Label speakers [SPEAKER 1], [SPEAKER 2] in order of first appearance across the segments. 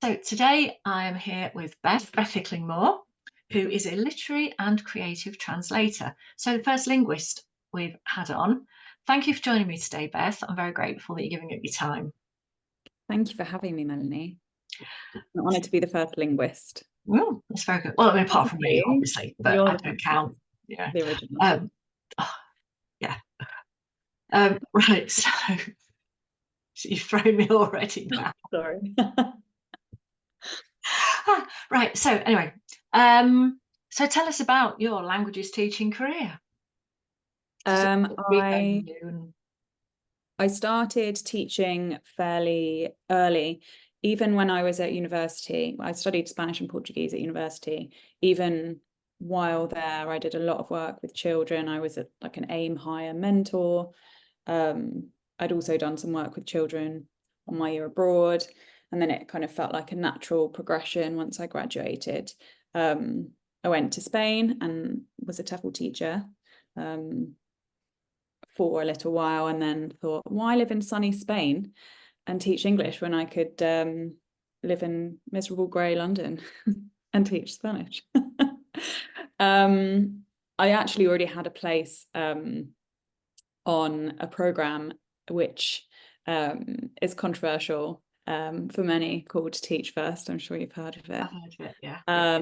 [SPEAKER 1] So today I am here with Beth Hickling-Moore, who is a literary and creative translator. So the first linguist we've had on. Thank you for joining me today, Beth. I'm very grateful that you're giving up your time.
[SPEAKER 2] Thank you for having me, Melanie. I'm honoured to be the first linguist.
[SPEAKER 1] Oh, that's very good. Well, I mean, apart from me, obviously, but
[SPEAKER 2] You're
[SPEAKER 1] I don't count. Yeah.
[SPEAKER 2] the original.
[SPEAKER 1] Yeah. Right. So you've thrown me already now.
[SPEAKER 2] Sorry.
[SPEAKER 1] Right. So anyway, so tell us about your languages teaching career.
[SPEAKER 2] I started teaching fairly early. Even when I was at university, I studied Spanish and Portuguese at university. Even while there, I did a lot of work with children. I was like an aim higher mentor. I'd also done some work with children on my year abroad. And then it kind of felt like a natural progression once I graduated. I went to Spain and was a TEFL teacher for a little while, and then thought, why live in sunny Spain and teach English when I could live in miserable grey London and teach Spanish. I actually already had a place on a programme which is controversial for many, called Teach First. I'm sure you've heard of it.
[SPEAKER 1] I've heard of it, yeah.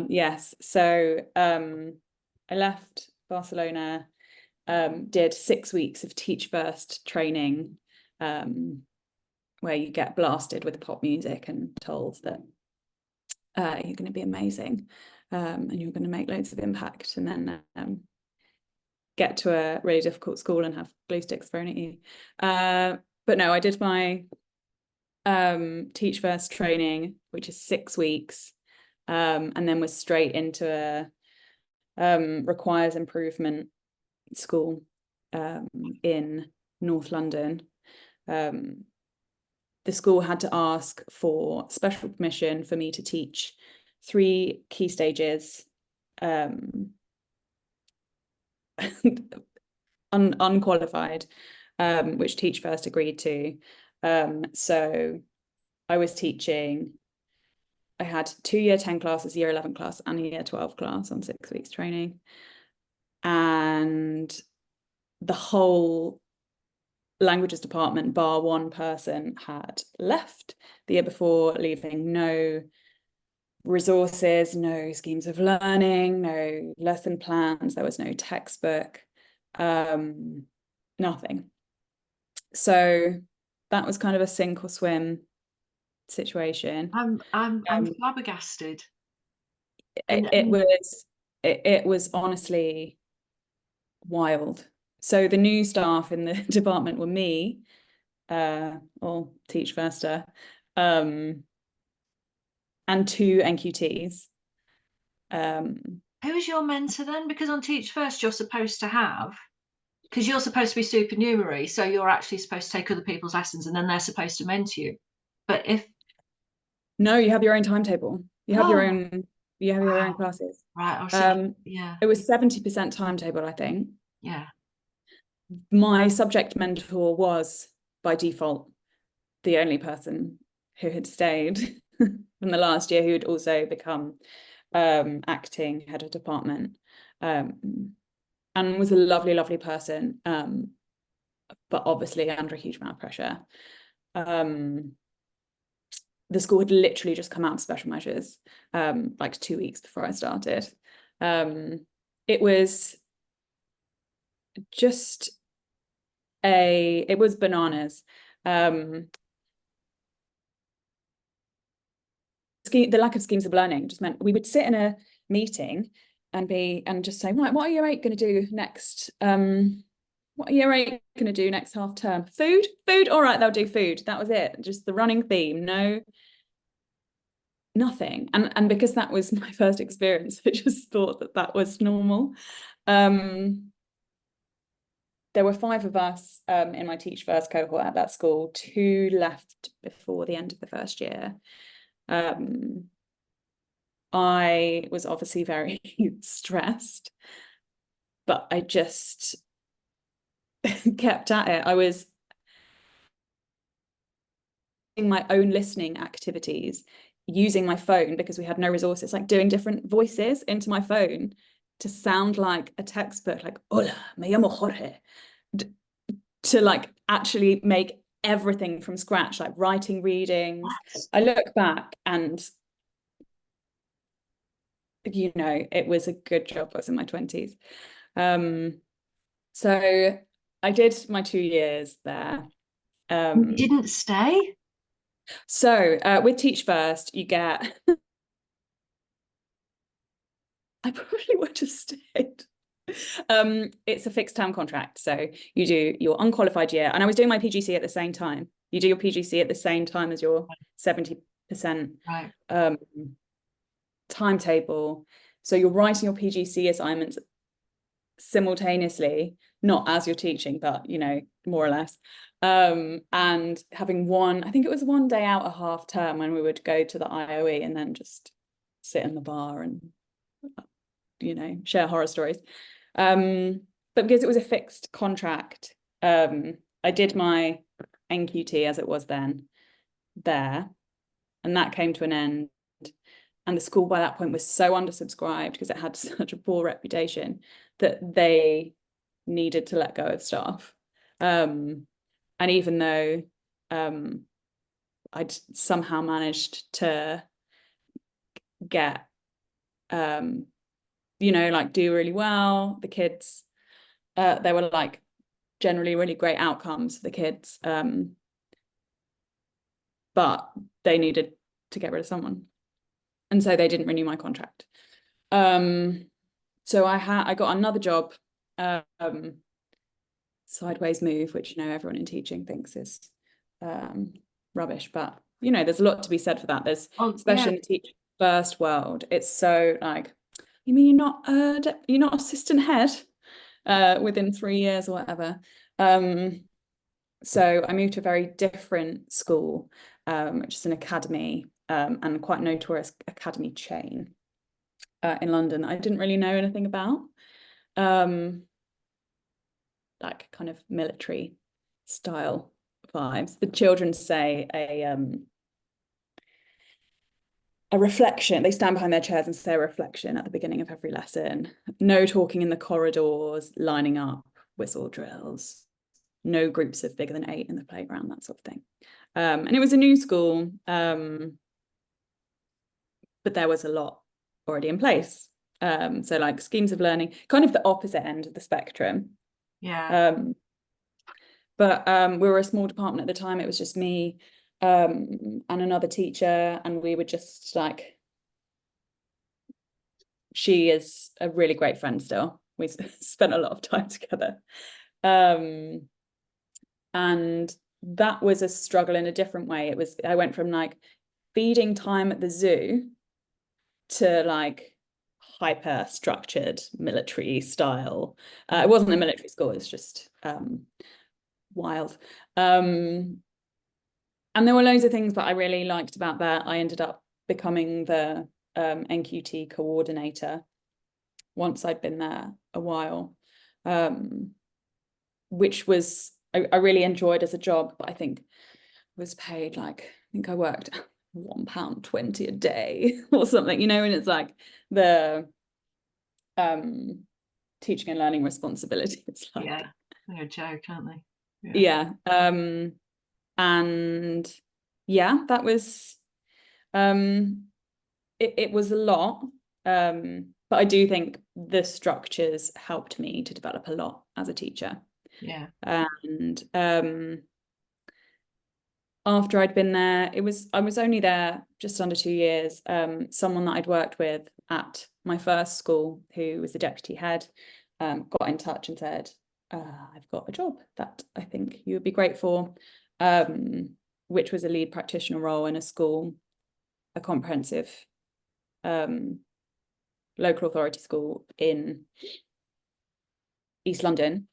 [SPEAKER 2] Yes. So I left Barcelona, did 6 weeks of Teach First training, where you get blasted with pop music and told that you're going to be amazing and you're going to make loads of impact, and then get to a really difficult school and have glue sticks thrown at you. But no, I did my Teach First training, which is 6 weeks, and then was straight into a requires improvement school in North London. The school had to ask for special permission for me to teach 3 key stages, unqualified, which Teach First agreed to. So I was teaching, I had 2 year 10 classes, year 11 class and a year 12 class on 6 weeks training. And the whole languages department, bar one person, had left the year before, leaving no resources, no schemes of learning, no lesson plans. There was no textbook, nothing. So that was kind of a sink or swim situation.
[SPEAKER 1] I'm flabbergasted.
[SPEAKER 2] It was honestly wild. So the new staff in the department were me, or Teach Firster, and 2 NQTs.
[SPEAKER 1] Who is your mentor then? Because on Teach First you're supposed to have, because you're supposed to be supernumerary, so you're actually supposed to take other people's lessons and then they're supposed to mentor you. But if
[SPEAKER 2] no, you have your own timetable. You have your own. You have your own classes.
[SPEAKER 1] Right. Yeah.
[SPEAKER 2] It was 70% timetable, I think.
[SPEAKER 1] Yeah.
[SPEAKER 2] My subject mentor was by default the only person who had stayed from the last year, who had also become acting head of department, and was a lovely, lovely person, but obviously under a huge amount of pressure. The school had literally just come out of special measures like 2 weeks before I started. It was just it was bananas. The lack of schemes of learning just meant we would sit in a meeting and just say, right, what are year 8 going to do next? What are year 8 going to do next half term? Food? All right, they'll do food. That was it. Just the running theme. Nothing. And because that was my first experience, I just thought that was normal. There were 5 of us in my Teach First cohort at that school. 2 left before the end of the first year. I was obviously very stressed, but I just kept at it. I was doing my own listening activities using my phone, because we had no resources, like doing different voices into my phone to sound like a textbook, like hola, me llamo Jorge, to like actually make everything from scratch, like writing readings. I look back and, you know, it was a good job I was in my 20s. So I did my 2 years there.
[SPEAKER 1] You didn't stay?
[SPEAKER 2] So with Teach First, you get I probably would have stayed. It's a fixed term contract. So you do your unqualified year. And I was doing my PGC at the same time. You do your PGC at the same time as your 70%
[SPEAKER 1] Right.
[SPEAKER 2] timetable. So you're writing your PGC assignments simultaneously, not as you're teaching, but, you know, more or less. And having I think it was 1 day out a half term when we would go to the IOE and then just sit in the bar and, you know, share horror stories. But because it was a fixed contract, I did my NQT, as it was then, there, and that came to an end. And the school by that point was so undersubscribed because it had such a poor reputation that they needed to let go of staff. And even though I'd somehow managed to get, you know, like do really well, the kids, there were like generally really great outcomes for the kids, but they needed to get rid of someone, and so they didn't renew my contract. So I got another job, sideways move, which, you know, everyone in teaching thinks is rubbish, but, you know, there's a lot to be said for that. There's, especially in the Teach First world, it's so like, you mean you're not assistant head within 3 years or whatever. So I moved to a very different school, which is an academy, and quite notorious academy chain in London I didn't really know anything about, like kind of military style vibes. The children say a reflection. They stand behind their chairs and say a reflection at the beginning of every lesson. No talking in the corridors, lining up, whistle drills. No groups of bigger than 8 in the playground, that sort of thing. And it was a new school, but there was a lot already in place. So like schemes of learning, kind of the opposite end of the spectrum.
[SPEAKER 1] Yeah.
[SPEAKER 2] But we were a small department at the time. It was just me and another teacher, and we were just like, she is a really great friend still. We spent a lot of time together. And that was a struggle in a different way. I went from like feeding time at the zoo to like hyper structured military style. It wasn't a military school, it's just wild. And there were loads of things that I really liked about that. I ended up becoming the NQT coordinator once I'd been there a while, which was I really enjoyed as a job, but I think was paid like, I think I worked £1.20 a day or something, you know, and it's like the teaching and learning responsibility. It's like,
[SPEAKER 1] yeah, they're a joke, aren't they?
[SPEAKER 2] Yeah. And yeah, that was it was a lot, but I do think the structures helped me to develop a lot as a teacher.
[SPEAKER 1] Yeah.
[SPEAKER 2] And after I'd been there, I was only there just under 2 years. Someone that I'd worked with at my first school, who was the deputy head, got in touch and said, I've got a job that I think you would be great for, which was a lead practitioner role in a school, a comprehensive local authority school in East London.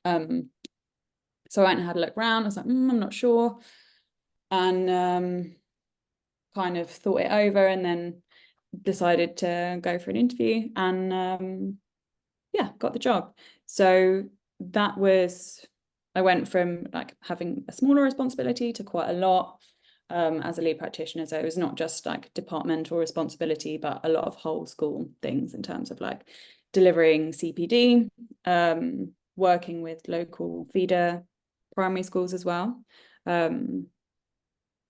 [SPEAKER 2] So I went and had a look around. I was like, I'm not sure. And kind of thought it over, and then decided to go for an interview, and yeah, got the job. So that was, I went from like having a smaller responsibility to quite a lot. as a lead practitioner. So it was not just like departmental responsibility, but a lot of whole school things in terms of like delivering CPD, working with local feeder primary schools as well,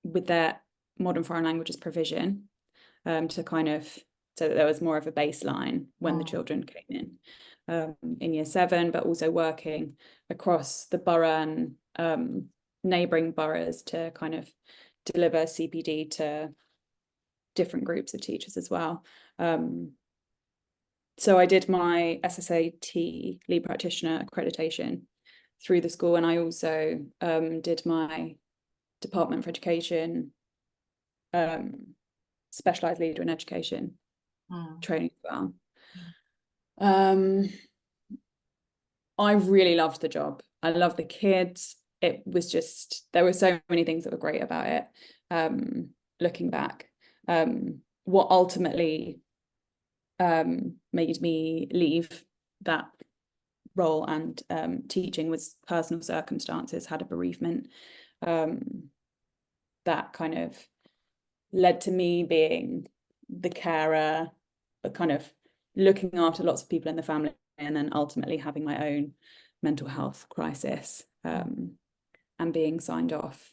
[SPEAKER 2] with their modern foreign languages provision, to kind of, so that there was more of a baseline when the children came in year 7, but also working across the borough and neighbouring boroughs to kind of deliver CPD to different groups of teachers as well. So I did my SSAT lead practitioner accreditation through the school, and I also did my Department for Education specialised leader in education training as well. I really loved the job. I loved the kids. It was just, there were so many things that were great about it. Looking back, what ultimately made me leave that role and teaching was personal circumstances. Had a bereavement that kind of led to me being the carer, but kind of looking after lots of people in the family, and then ultimately having my own mental health crisis, and being signed off,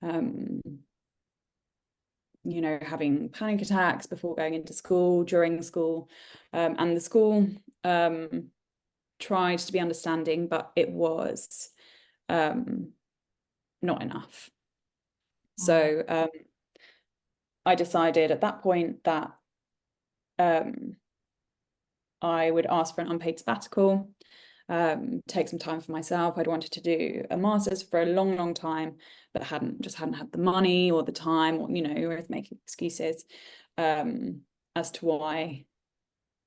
[SPEAKER 2] you know, having panic attacks before going into school, during school, and the school tried to be understanding, but it was not enough. So I decided at that point that I would ask for an unpaid sabbatical, take some time for myself. I'd wanted to do a master's for a long time, but hadn't had the money or the time, or, you know, I was making excuses as to why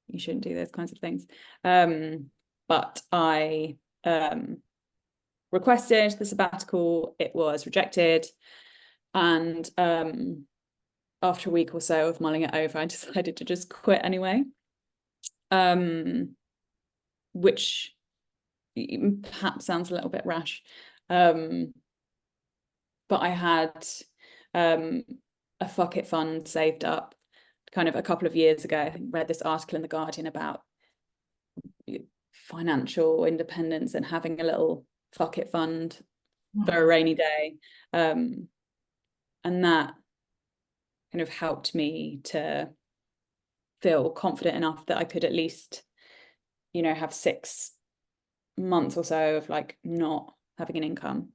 [SPEAKER 2] you shouldn't do those kinds of things. But I requested the sabbatical. It was rejected, and after a week or so of mulling it over, I decided to just quit anyway, which perhaps sounds a little bit rash, but I had a fuck it fund saved up kind of a couple of years ago. I think read this article in The Guardian about financial independence and having a little fuck it fund for a rainy day, and that kind of helped me to feel confident enough that I could at least, you know, have 6 months or so of like not having an income,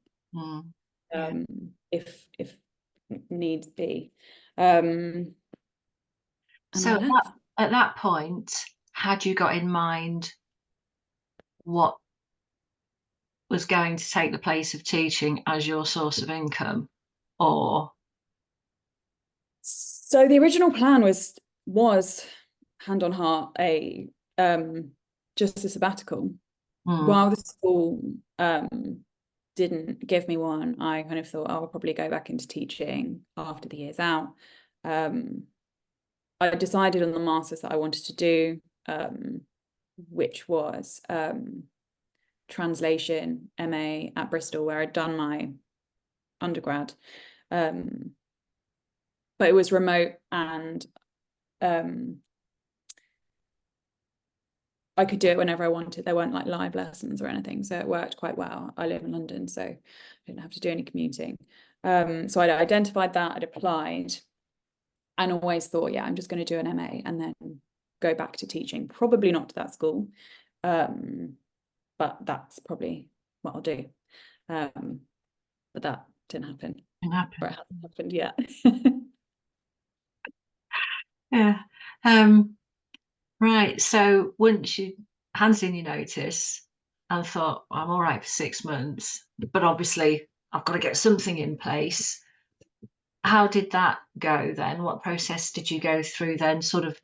[SPEAKER 2] if needs be.
[SPEAKER 1] So at that point, had you got in mind what was going to take the place of teaching as your source of income, or?
[SPEAKER 2] So the original plan was hand on heart just a sabbatical. While the school didn't give me one, I kind of thought I'll probably go back into teaching after the year's out. I decided on the masters that I wanted to do, which was translation MA at Bristol, where I'd done my undergrad, but it was remote, and I could do it whenever I wanted. There weren't like live lessons or anything, so it worked quite well. I live in London, so I didn't have to do any commuting. So I'd identified that, I'd applied, and always thought, yeah, I'm just going to do an MA and then go back to teaching. Probably not to that school, but that's probably what I'll do. But that didn't happen. Or it hasn't happened yet.
[SPEAKER 1] Yeah. Right. So once you handed in your notice and thought, well, I'm all right for 6 months, but obviously I've got to get something in place. How did that go then? What process did you go through then? Sort of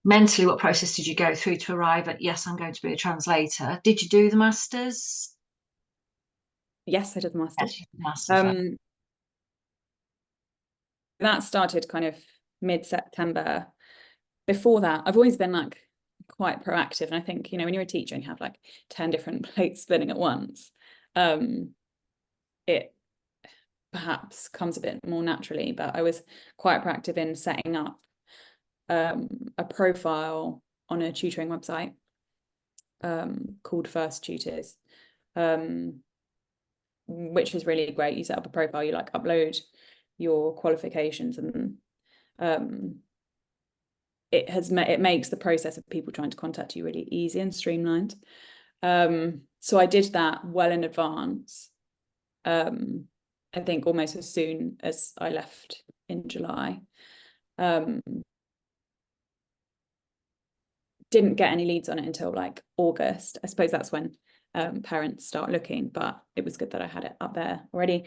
[SPEAKER 1] mentally, what process did you go through to arrive at, yes, I'm going to be a translator? Did you do the masters?
[SPEAKER 2] Yes, I did the masters.
[SPEAKER 1] Yes, masters.
[SPEAKER 2] That started kind of mid-September. Before that, I've always been like quite proactive, and I think, you know, when you're a teacher and you have like 10 different plates spinning at once, it perhaps comes a bit more naturally, but I was quite proactive in setting up a profile on a tutoring website called First Tutors, which is really great. You set up a profile, you like upload your qualifications, and it makes the process of people trying to contact you really easy and streamlined. So I did that well in advance. I think almost as soon as I left in July. Didn't get any leads on it until like August. I suppose that's when parents start looking, but it was good that I had it up there already.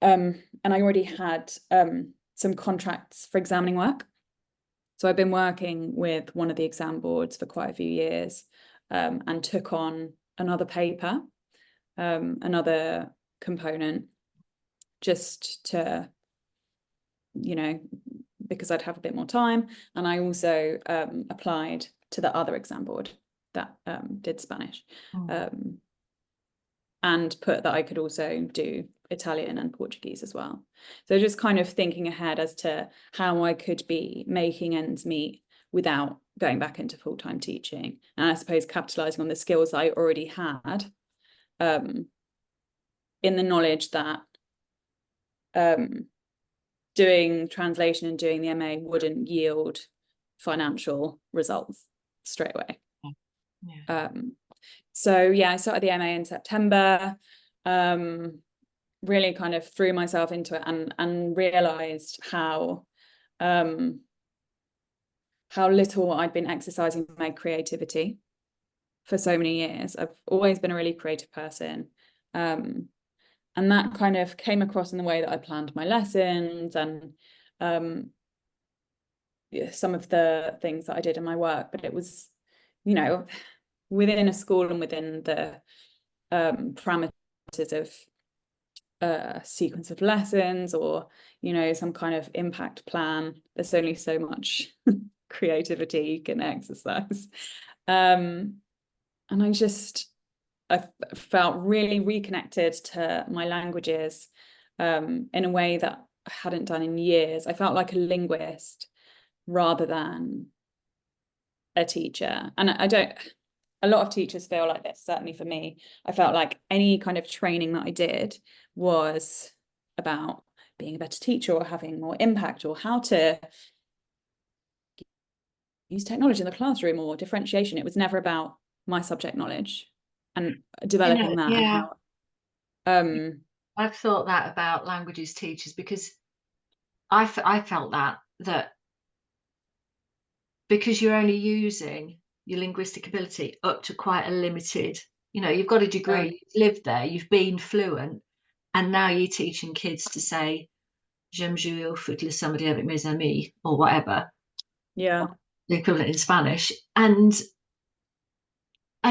[SPEAKER 2] And I already had some contracts for examining work. So I've been working with one of the exam boards for quite a few years, and took on another paper, another component, just to, you know, because I'd have a bit more time. And I also applied to the other exam board that did Spanish, and put that I could also do Italian and Portuguese as well. So just kind of thinking ahead as to how I could be making ends meet without going back into full-time teaching. And I suppose capitalizing on the skills I already had, in the knowledge that doing translation and doing the MA wouldn't yield financial results straight away. Yeah. So yeah, I started the MA in September, really kind of threw myself into it and realized how little I'd been exercising my creativity for so many years. I've always been a really creative person. And that kind of came across in the way that I planned my lessons and some of the things that I did in my work. But it was, you know, within a school and within the parameters of a sequence of lessons, or, you know, some kind of impact plan. There's only so much creativity you can exercise. And I felt really reconnected to my languages in a way that I hadn't done in years. I felt like a linguist rather than a teacher. And a lot of teachers feel like this, certainly for me. I felt like any kind of training that I did was about being a better teacher or having more impact, or how to use technology in the classroom, or differentiation. It was never about my subject knowledge and developing that.
[SPEAKER 1] Yeah.
[SPEAKER 2] And how
[SPEAKER 1] I've thought that about languages teachers, because I felt that because you're only using your linguistic ability up to quite a limited, you know, you've got a degree, you've lived there, you've been fluent, and now you're teaching kids to say j'aime jouer au foot le samedi avec mes amis, or whatever.
[SPEAKER 2] Yeah.
[SPEAKER 1] The equivalent in Spanish. And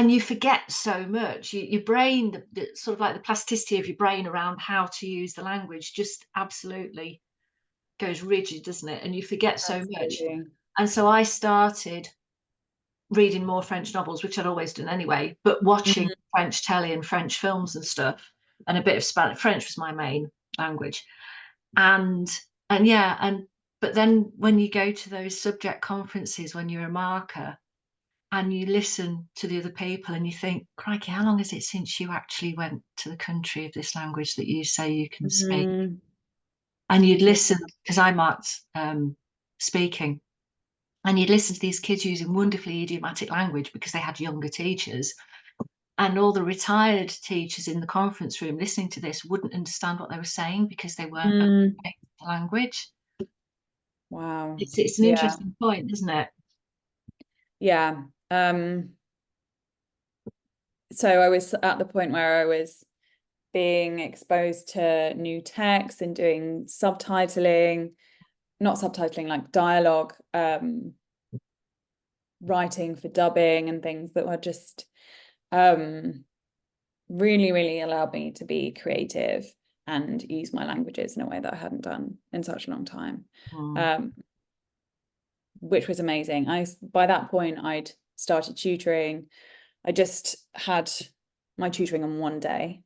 [SPEAKER 1] you forget so much. Your brain, the sort of like the plasticity of your brain around how to use the language just absolutely goes rigid, doesn't it? And you forget so much. And so I started reading more French novels, which I'd always done anyway, but watching French telly and French films and stuff, and a bit of Spanish. French was my main language. But then when you go to those subject conferences, when you're a marker, and you listen to the other people and you think, crikey, how long is it since you actually went to the country of this language that you say you can speak? And you'd listen, because I marked speaking, and you'd listen to these kids using wonderfully idiomatic language because they had younger teachers. And all the retired teachers in the conference room listening to this wouldn't understand what they were saying because they weren't the language.
[SPEAKER 2] Wow.
[SPEAKER 1] It's an interesting point, isn't it?
[SPEAKER 2] Yeah. So I was at the point where I was being exposed to new text and doing subtitling, not subtitling, like dialogue, writing for dubbing and things that were just really, really allowed me to be creative and use my languages in a way that I hadn't done in such a long time, which was amazing. By that point, I'd started tutoring. I just had my tutoring on one day.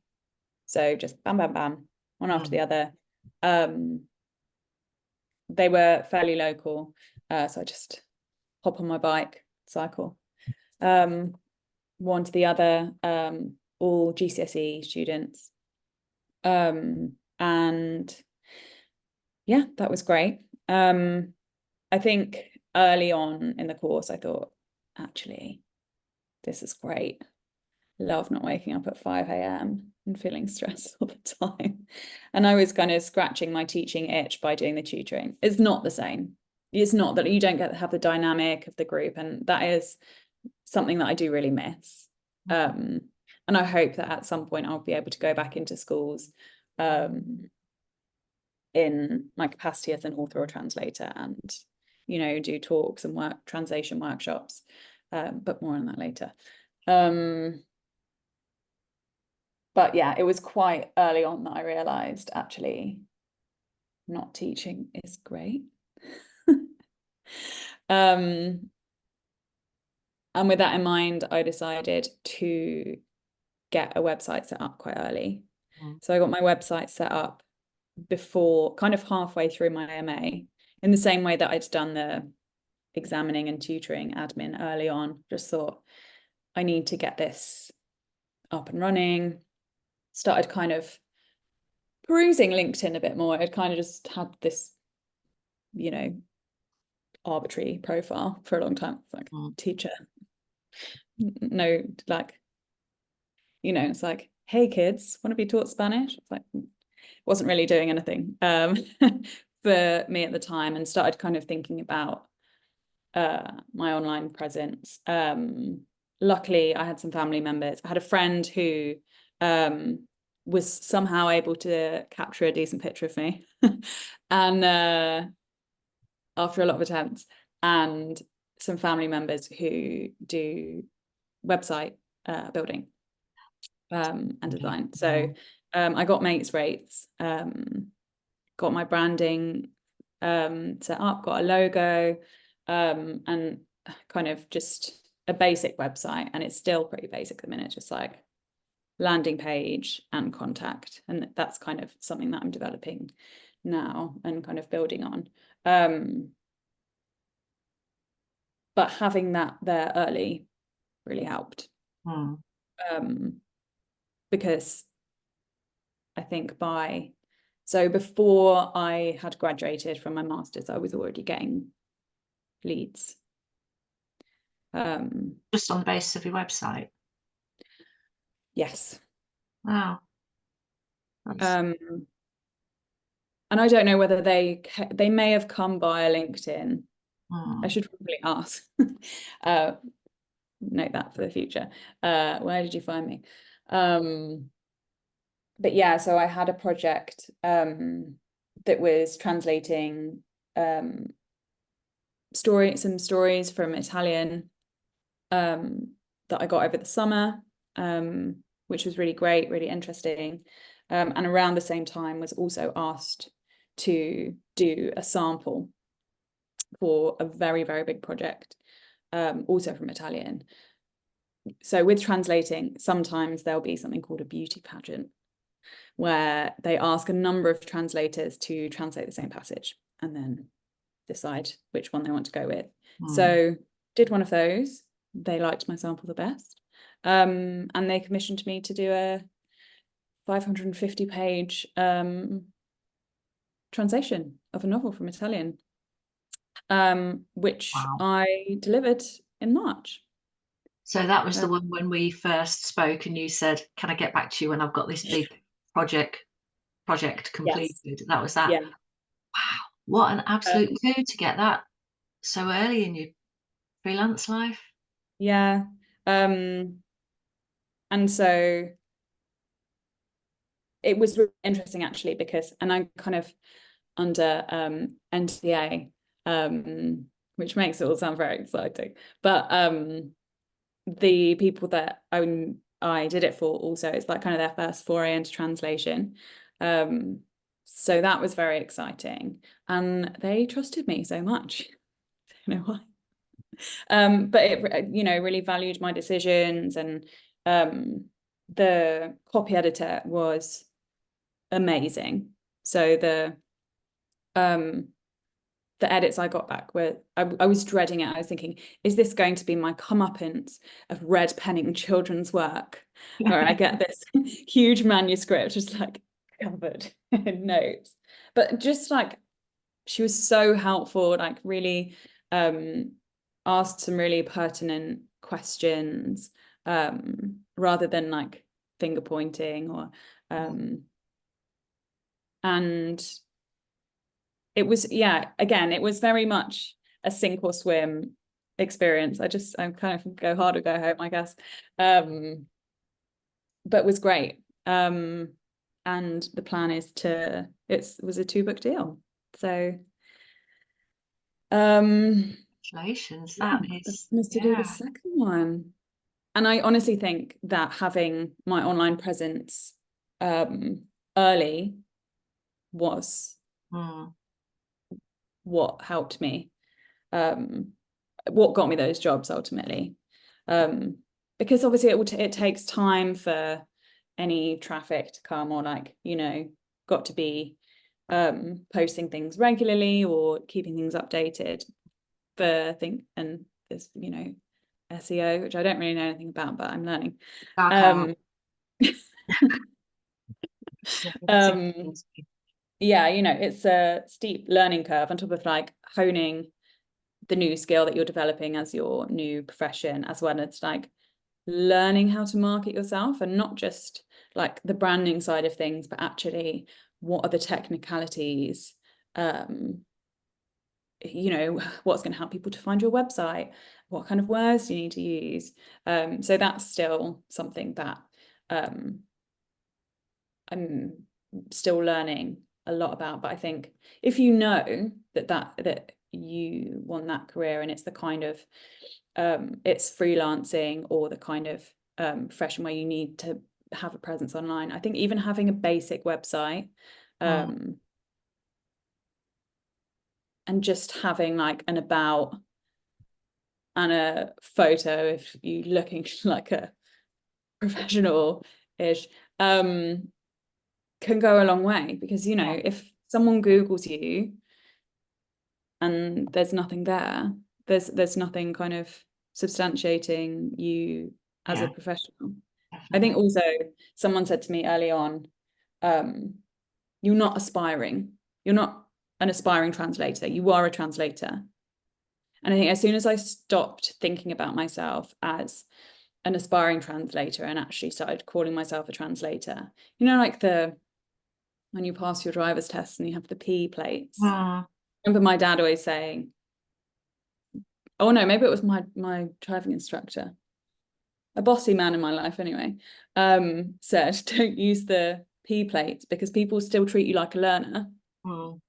[SPEAKER 2] So just bam, bam, bam, one after the other. They were fairly local, so I just hop on my bike, cycle. One to the other, all GCSE students. And yeah, that was great. I think early on in the course, I thought, actually, this is great. Love not waking up at 5 a.m. and feeling stressed all the time. And I was kind of scratching my teaching itch by doing the tutoring. It's not the same. It's not that you don't get to have the dynamic of the group. And that is something that I do really miss. And I hope that at some point I'll be able to go back into schools in my capacity as an author or translator and, you know, do talks and translation workshops, but more on that later. But yeah, it was quite early on that I realised actually not teaching is great. And with that in mind, I decided to get a website set up quite early. So I got my website set up before, kind of halfway through my MA, in the same way that I'd done the examining and tutoring admin early on. Just thought, I need to get this up and running. Started kind of perusing LinkedIn a bit more. I'd kind of just had this, you know, arbitrary profile for a long time. It's like teacher, no, like, you know, it's like, hey kids, want to be taught Spanish? It's like, wasn't really doing anything for me at the time, and started kind of thinking about my online presence. Luckily, I had some family members. I had a friend who was somehow able to capture a decent picture of me and after a lot of attempts, and some family members who do website building and design. So I got mates rates, got my branding set up, got a logo, and kind of just a basic website. And it's still pretty basic at the minute, just like landing page and contact. And that's kind of something that I'm developing now and kind of building on. But having that there early really helped. Because I think so before I had graduated from my master's, I was already getting leads.
[SPEAKER 1] Just on the basis of your website?
[SPEAKER 2] Yes.
[SPEAKER 1] Wow.
[SPEAKER 2] And I don't know whether they may have come via LinkedIn. I should probably ask. Note that for the future. Where did you find me? But yeah, so I had a project that was translating some stories from Italian that I got over the summer, which was really great, really interesting. And around the same time was also asked to do a sample for a very, very big project, also from Italian. So with translating, sometimes there'll be something called a beauty pageant, where they ask a number of translators to translate the same passage and then decide which one they want to go with. So did one of those. They liked my sample the best. And they commissioned me to do a 550-page translation of a novel from Italian, which I delivered in March.
[SPEAKER 1] So that was the one when we first spoke and you said, can I get back to you when I've got this big project completed? Yes. That was that. Yeah. Wow, what an absolute coup to get that so early in your freelance life.
[SPEAKER 2] Yeah. And so it was really interesting actually, because, and I'm kind of under NTA, which makes it all sound very exciting, but the people that I did it for also, it's like kind of their first foray into translation. So that was very exciting, and they trusted me so much. I don't know why. But it, you know, really valued my decisions, and the copy editor was amazing. So the edits I got back were, I was dreading it. I was thinking, is this going to be my comeuppance of red penning children's work, where I get this huge manuscript just like covered in notes? But just like, she was so helpful, like really asked some really pertinent questions, rather than like finger pointing or and it was, yeah, again, it was very much a sink or swim experience. I kind of go hard or go home, I guess. But it was great. And the plan is it was a 2-book deal. So
[SPEAKER 1] congratulations.
[SPEAKER 2] yeah,
[SPEAKER 1] That is,
[SPEAKER 2] the plan is to do the second one. And I honestly think that having my online presence early was what helped me, what got me those jobs ultimately, because obviously it takes time for any traffic to come, or like, you know, got to be posting things regularly or keeping things updated for and this, you know, SEO, which I don't really know anything about, but I'm learning. Yeah, you know, it's a steep learning curve on top of like honing the new skill that you're developing as your new profession, as well as like learning how to market yourself, and not just like the branding side of things, but actually what are the technicalities, you know, what's going to help people to find your website, what kind of words you need to use. So that's still something that I'm still learning a lot about. But I think if you know that you want that career, and it's the kind of it's freelancing, or the kind of profession where you need to have a presence online, I think even having a basic website and just having like an about and a photo if you're looking like a professional-ish, can go a long way. Because, you know, if someone Googles you and there's nothing there, there's nothing kind of substantiating you as a professional. Definitely. I think also someone said to me early on, you're not aspiring, you're not an aspiring translator, you are a translator. And I think as soon as I stopped thinking about myself as an aspiring translator and actually started calling myself a translator, you know, like when you pass your driver's test and you have the P plates. I remember my dad always saying, oh no, maybe it was my driving instructor, a bossy man in my life anyway, said, don't use the P plates because people still treat you like a learner,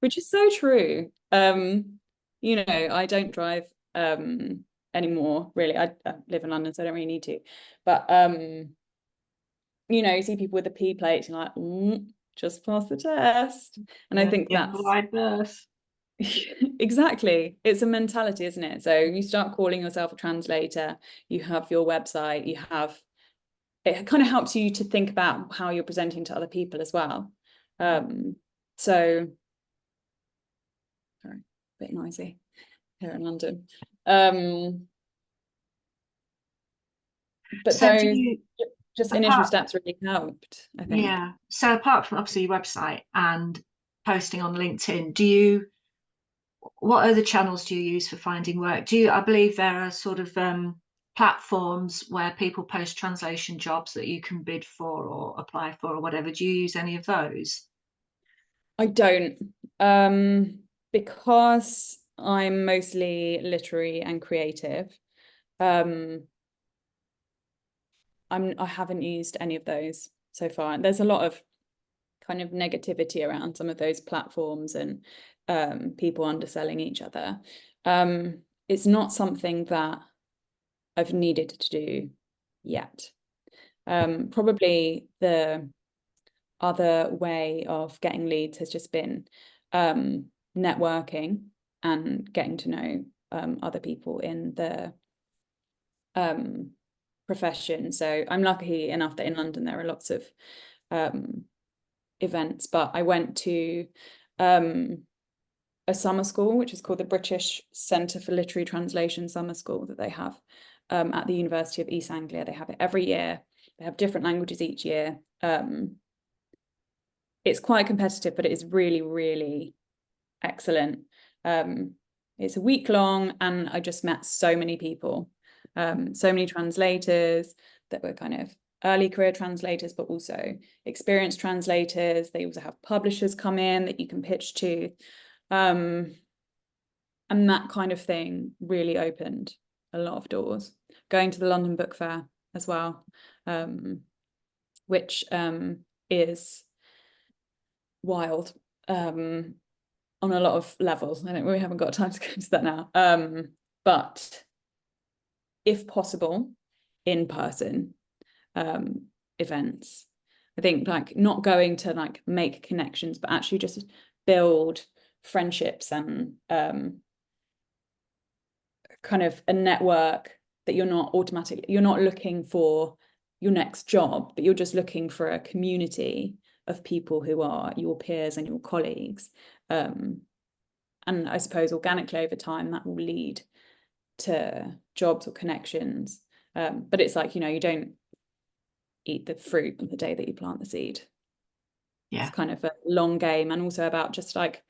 [SPEAKER 2] which is so true. You know, I don't drive anymore, really. I live in London, so I don't really need to. But you know, you see people with the P plates, and you're like, just pass the test. And I think that's
[SPEAKER 1] wide berth.
[SPEAKER 2] Exactly. It's a mentality, isn't it? So you start calling yourself a translator, you have your website, it kind of helps you to think about how you're presenting to other people as well. So sorry, a bit noisy here in London. But so those just initial steps really helped, I think.
[SPEAKER 1] Yeah. So apart from obviously your website and posting on LinkedIn, what other channels do you use for finding work? I believe there are sort of platforms where people post translation jobs that you can bid for or apply for or whatever. Do you use any of those?
[SPEAKER 2] I don't, because I'm mostly literary and creative. I haven't used any of those so far. And there's a lot of kind of negativity around some of those platforms, and people underselling each other. It's not something that I've needed to do yet. Probably the other way of getting leads has just been networking and getting to know other people in the profession. So I'm lucky enough that in London there are lots of events, but I went to a summer school, which is called the British Centre for Literary Translation Summer School that they have at the University of East Anglia. They have it every year. They have different languages each year. It's quite competitive, but it is really, really excellent. It's a week long, and I just met so many people, so many translators that were kind of early career translators, but also experienced translators. They also have publishers come in that you can pitch to. And that kind of thing really opened a lot of doors. Going to the London Book Fair as well, which is wild on a lot of levels. I think we haven't got time to go into that now. But if possible, in person events. I think like not going to like make connections, but actually just build friendships and kind of a network that you're not looking for your next job, but you're just looking for a community of people who are your peers and your colleagues. And I suppose organically over time that will lead to jobs or connections. But it's like, you don't eat the fruit on the day that you plant the seed.
[SPEAKER 1] Yeah.
[SPEAKER 2] It's kind of a long game, and also about just like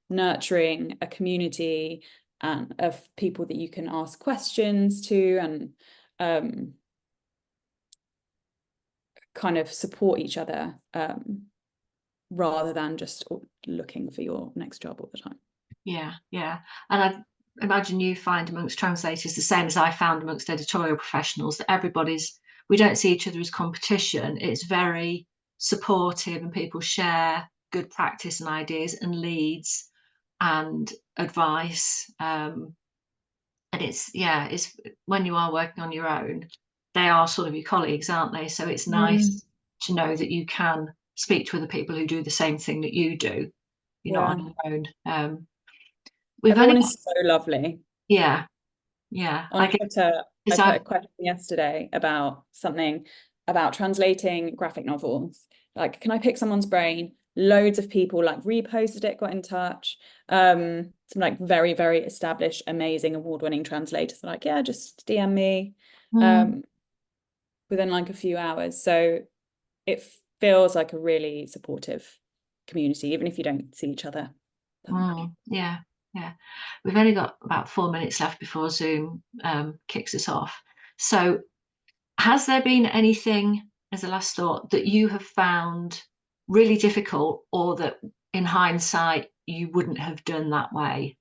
[SPEAKER 2] nurturing a community and of people that you can ask questions to, and kind of support each other, rather than just looking for your next job all the time.
[SPEAKER 1] Yeah, yeah. And I imagine you find amongst translators the same as I found amongst editorial professionals, that we don't see each other as competition. It's very supportive, and people share good practice and ideas and leads and advice. And it's when you are working on your own, they are sort of your colleagues, aren't they? So it's nice to know that you can speak to other people who do the same thing that you do. You're not on your own.
[SPEAKER 2] Everyone is so lovely.
[SPEAKER 1] Yeah.
[SPEAKER 2] On Twitter, I put a question yesterday about something about translating graphic novels. Like, can I pick someone's brain? Loads of people like reposted it, got in touch. Some like very, very established, amazing, award-winning translators are like, yeah, just DM me within like a few hours. So it feels like a really supportive community, even if you don't see each other.
[SPEAKER 1] Yeah. We've only got about 4 minutes left before Zoom kicks us off. So has there been anything, as a last thought, that you have found really difficult, or that in hindsight you wouldn't have done that way?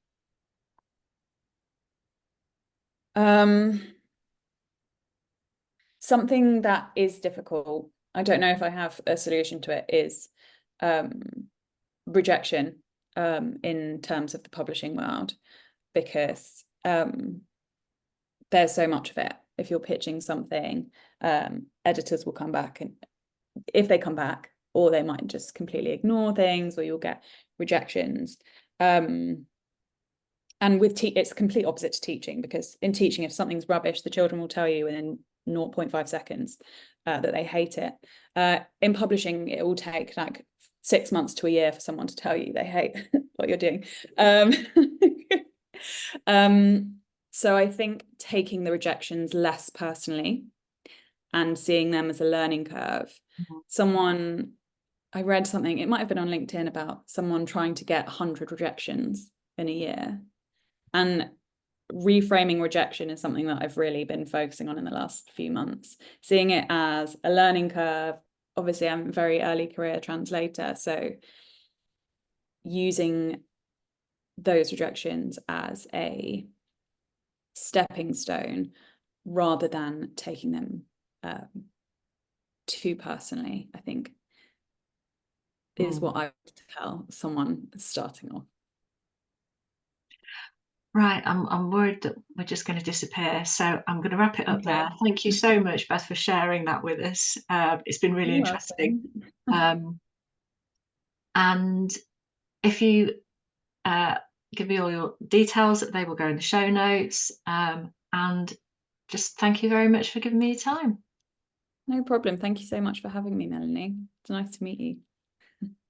[SPEAKER 2] Something that is difficult, I don't know if I have a solution to it, is rejection in terms of the publishing world, because there's so much of it. If you're pitching something, editors will come back, and if they come back, or they might just completely ignore things, or you'll get rejections. And with it's complete opposite to teaching, because in teaching, if something's rubbish, the children will tell you within 0.5 seconds that they hate it. In publishing, it will take like 6 months to a year for someone to tell you they hate what you're doing. So I think taking the rejections less personally and seeing them as a learning curve. I read something, it might have been on LinkedIn, about someone trying to get 100 rejections in a year. And reframing rejection is something that I've really been focusing on in the last few months, seeing it as a learning curve. Obviously, I'm a very early career translator, so using those rejections as a stepping stone rather than taking them too personally, I think, is what I would tell someone starting off.
[SPEAKER 1] Right, I'm worried that we're just going to disappear, so I'm going to wrap it up there. Thank you so much, Beth, for sharing that with us. It's been really interesting. And if you give me all your details, they will go in the show notes. And just thank you very much for giving me your time.
[SPEAKER 2] No problem. Thank you so much for having me, Melanie. It's nice to meet you.